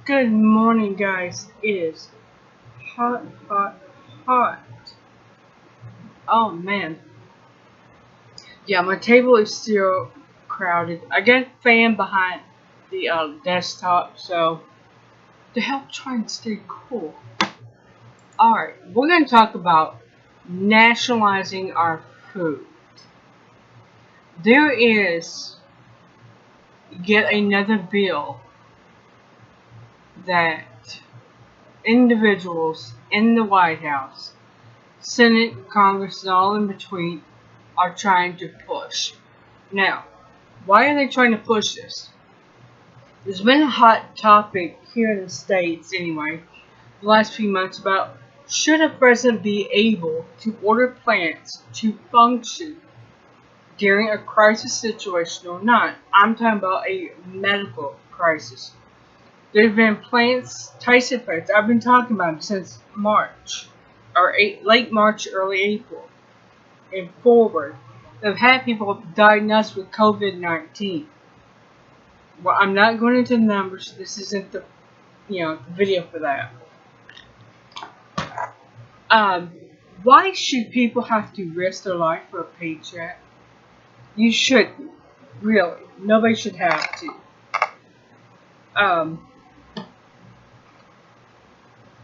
Good morning, guys. It is hot, hot, hot. Oh man. Yeah, my table is still crowded. I got a fan behind the desktop, so to help try and stay cool. Alright, we're going to talk about nationalizing our food. There is yet another bill that individuals in the White House, Senate, Congress, and all in between are trying to push. Now, why are they trying to push this? There's been a hot topic here in the States, anyway, the last few months about should a president be able to order plants to function during a crisis situation or not. I'm talking about a medical crisis. There have been plants, Tyson plants, I've been talking about them since March, or late March, early April, and forward. They've had people diagnosed with COVID-19. Well, I'm not going into numbers. This isn't the video for that. Um, why should people have to risk their life for a paycheck? You shouldn't. Really, nobody should have to.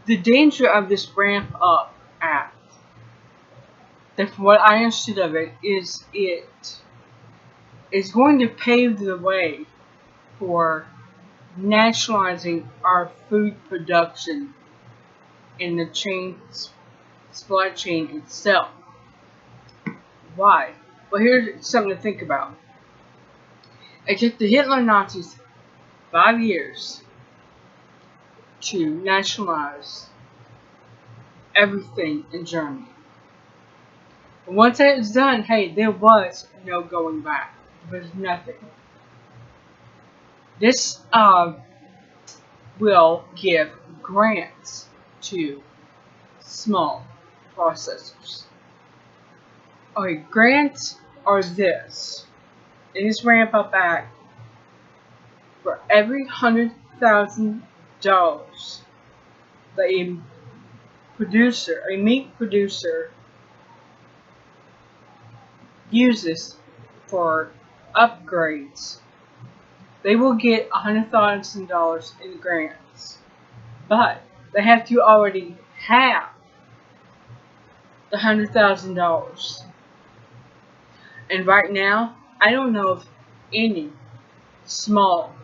The danger of this ramp up act, from what I understood of it, is it is going to pave the way for nationalizing our food production in the supply chain itself. Why? Well, here's something to think about. It took the Hitler Nazis 5 years to nationalize everything in Germany. But once that was done, hey, there was no going back. There was nothing. This will give grants to small processors. Okay, grants are this. In this ramp up act, for every $100,000 that a meat producer, uses for upgrades, they will get $100,000 in grants. But they have to already have the $100,000. And right now, I don't know of any small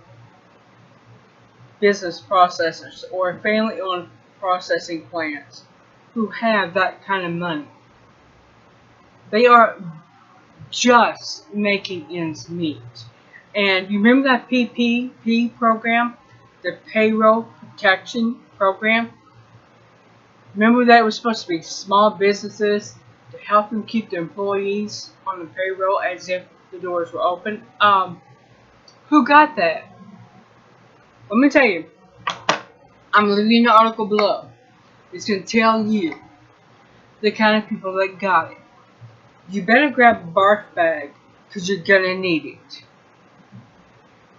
business processors or family-owned processing plants who have that kind of money. They are just making ends meet. And you remember that PPP program, the Payroll Protection Program? Remember that it was supposed to be small businesses to help them keep their employees on the payroll as if the doors were open? Who got that? Let me tell you. I'm leaving the article below. It's going to tell you the kind of people that got it. You better grab a barf bag because you're going to need it.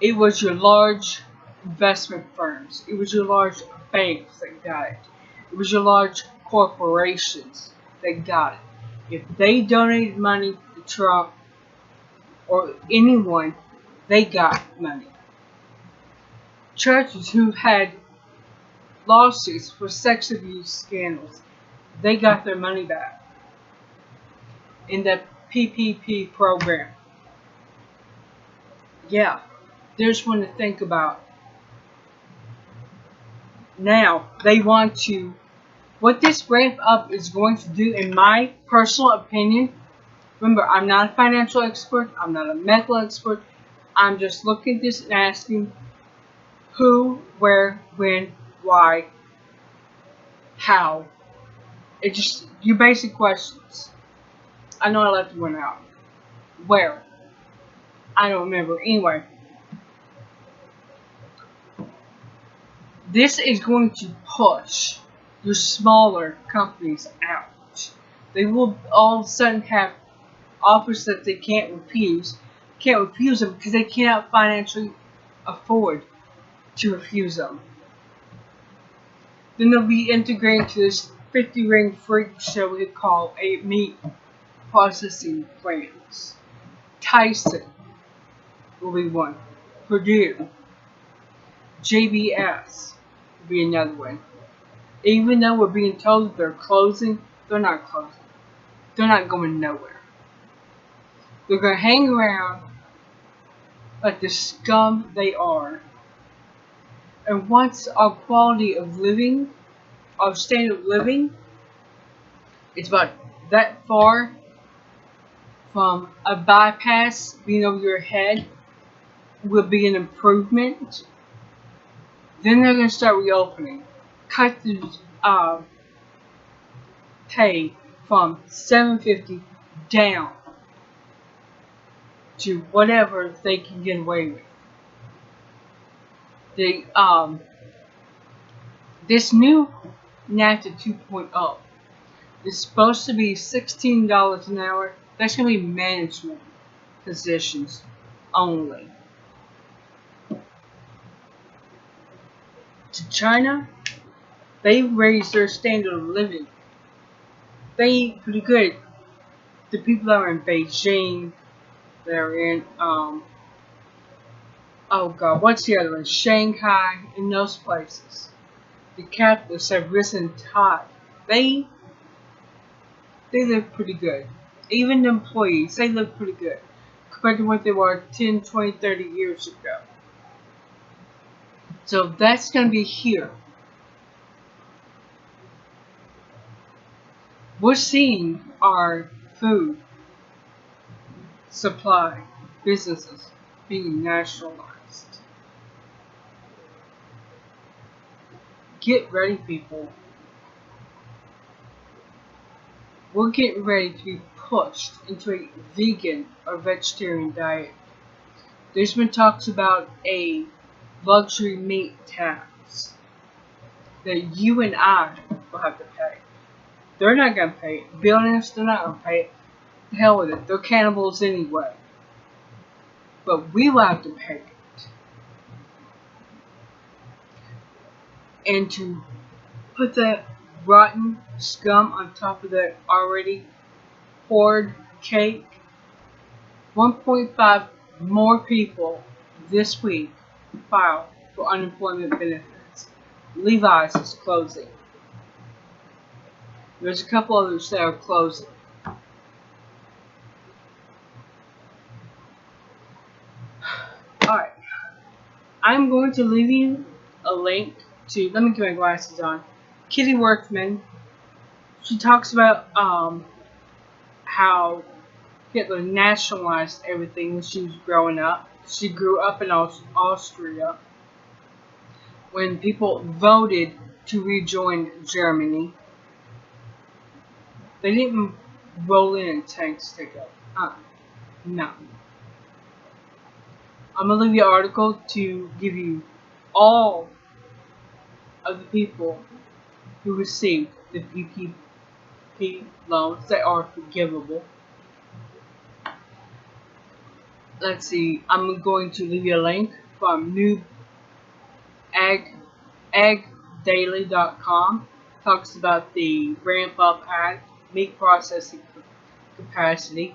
It was your large investment firms. It was your large banks that got it. It was your large corporations that got it. If they donated money to Trump or anyone, they got money. Churches who had lawsuits for sex abuse scandals, they got their money back in the PPP program. Yeah, there's one to think about. Now, they want to, what this ramp up is going to do, in my personal opinion, remember, I'm not a financial expert, I'm not a medical expert, I'm just looking at this and asking who, where, when, why, how. It's just your basic questions. I know I left one out. Where? I don't remember. Anyway, this is going to push your smaller companies out. They will all of a sudden have offers that they can't refuse. Can't refuse them because they cannot financially afford to refuse them. Then they'll be integrated to this 50-ring freak show we call a meat processing plants. Tyson will be one. Purdue, JBS will be another one. Even though we're being told that they're closing, they're not closing. They're not going nowhere. They're going to hang around like the scum they are. And once our quality of living, our standard of living, is about that far from a bypass being over your head, will be an improvement. Then they're going to start reopening. Cut the pay from $7.50 down to whatever they can get away with. They this new NAFTA 2.0 is supposed to be $16 an hour. That's going to be management positions only. To China, they raised their standard of living. They eat pretty good. The people that are in Beijing, they're in oh god, what's the other one? Shanghai, in those places. The capitalists have risen tide. They live pretty good. Even the employees, they live pretty good compared to what they were 10, 20, 30 years ago. So that's going to be here. We're seeing our food supply businesses being nationalized. Get ready, people. We're getting ready to be pushed into a vegan or vegetarian diet. There's been talks about a luxury meat tax that you and I will have to pay. They're not going to pay it. Billionaires, they're not going to pay it. The hell with it. They're cannibals anyway. But we will have to pay it. And to put that rotten scum on top of that already poured cake, 1.5 more people this week filed for unemployment benefits. Levi's is closing. There's a couple others that are closing. Alright. I'm going to leave you a link to, let me get my glasses on, Kitty Workman. She talks about how Hitler nationalized everything when she was growing up. She grew up in Austria when people voted to rejoin Germany. They didn't roll in tanks to go. No. I'm going to leave you an article to give you all of the people who received the PPP loans that are forgivable. Let's see, I'm going to leave you a link from agdaily.com. Talks about the Ramp Up Act, meat processing capacity.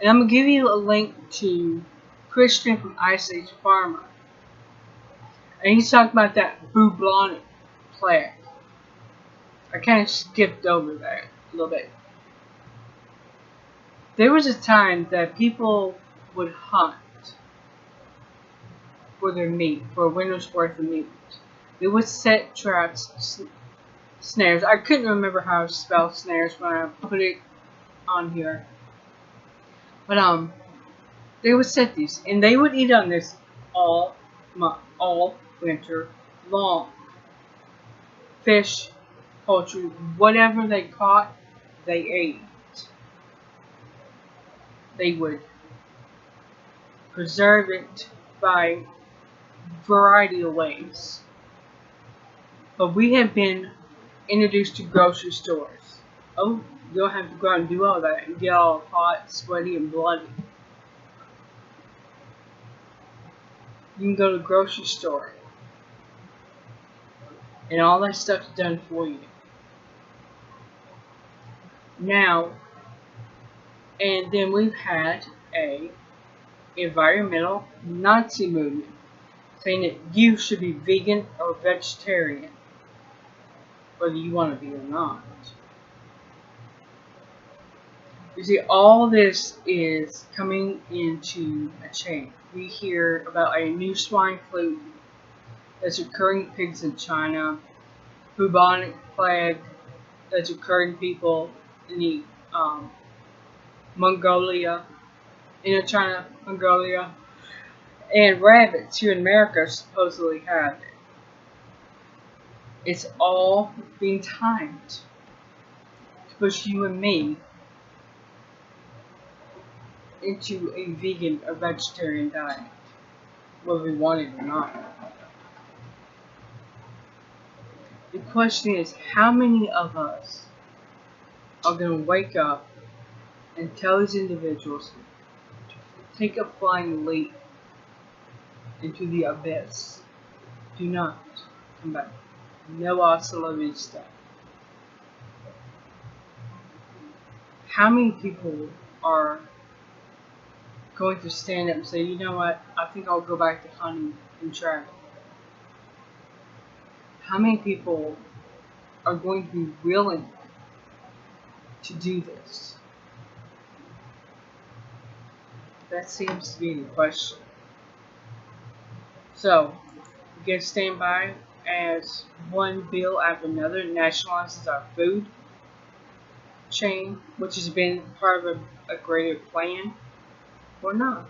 And I'm going to give you a link to Christian from Ice Age Farmer. And he's talking about that bubonic plague. I kind of skipped over that a little bit. There was a time that people would hunt for their meat, for a winter's worth of meat. They would set traps, snares. I couldn't remember how to spell snares when I put it on here. But they would set these, and they would eat on this all winter long. Fish, poultry, whatever they caught, they ate. They would preserve it by a variety of ways. But we have been introduced to grocery stores. Oh, you don't have to go out and do all that and get all hot, sweaty, and bloody. You can go to the grocery store and all that stuff's done for you. Now, and then we've had a environmental Nazi movement saying that you should be vegan or vegetarian, whether you want to be or not. You see, all this is coming into a chain. We hear about a new swine flu that's occurring in pigs in China, bubonic plague that's occurring in people in the Mongolia, Indochina, Mongolia, and rabbits here in America supposedly have it. It's all being timed to push you and me into a vegan or vegetarian diet, whether we want it or not. The question is, how many of us are going to wake up and tell these individuals to take a flying leap into the abyss? Do not come back. No hasta la vista. How many people are going to stand up and say, you know what, I think I'll go back to hunting and travel? How many people are going to be willing to do this? That seems to be the question. So, we can stand by as one bill after another nationalizes our food chain, which has been part of a greater plan, or not.